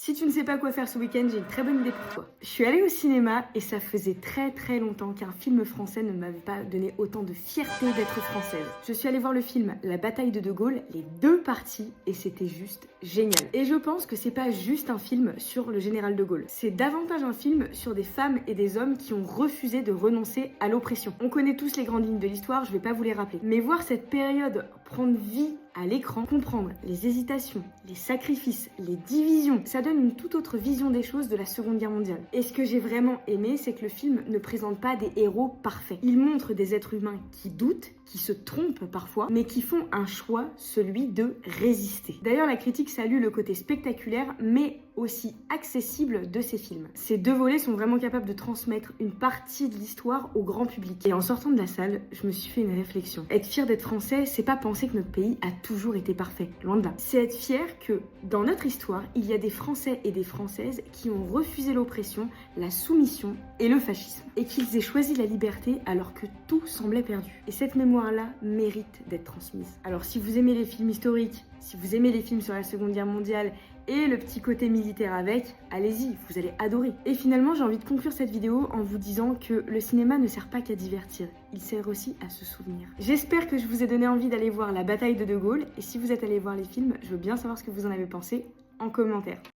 Si tu ne sais pas quoi faire ce week-end, j'ai une très bonne idée pour toi. Je suis allée au cinéma et ça faisait très longtemps qu'un film français ne m'avait pas donné autant de fierté d'être française. Je suis allée voir le film La bataille de Gaulle, les deux parties, et c'était juste génial. Et je pense que c'est pas juste un film sur le général de Gaulle, c'est davantage un film sur des femmes et des hommes qui ont refusé de renoncer à l'oppression. On connaît tous les grandes lignes de l'histoire, je vais pas vous les rappeler. Mais voir cette période prendre vie à l'écran, comprendre les hésitations, les sacrifices, les divisions, ça donne une toute autre vision des choses de la Seconde Guerre mondiale. Et ce que j'ai vraiment aimé, c'est que le film ne présente pas des héros parfaits. Il montre des êtres humains qui doutent, qui se trompent parfois, mais qui font un choix, celui de résister. D'ailleurs, la critique salue le côté spectaculaire, mais aussi accessible de ces films. Ces deux volets sont vraiment capables de transmettre une partie de l'histoire au grand public. Et en sortant de la salle, je me suis fait une réflexion. Être fier d'être français, c'est pas penser que notre pays a toujours été parfait, loin de là. C'est être fier que, dans notre histoire, il y a des Français et des Françaises qui ont refusé l'oppression, la soumission et le fascisme. Et qu'ils aient choisi la liberté alors que tout semblait perdu. Et cette mémoire-là mérite d'être transmise. Alors si vous aimez les films historiques, si vous aimez les films sur la Seconde Guerre mondiale et le petit côté militaire avec, allez-y, vous allez adorer. Et finalement, j'ai envie de conclure cette vidéo en vous disant que le cinéma ne sert pas qu'à divertir, il sert aussi à se souvenir. J'espère que je vous ai donné envie d'aller voir la bataille de Gaulle, et si vous êtes allé voir les films, je veux bien savoir ce que vous en avez pensé en commentaire.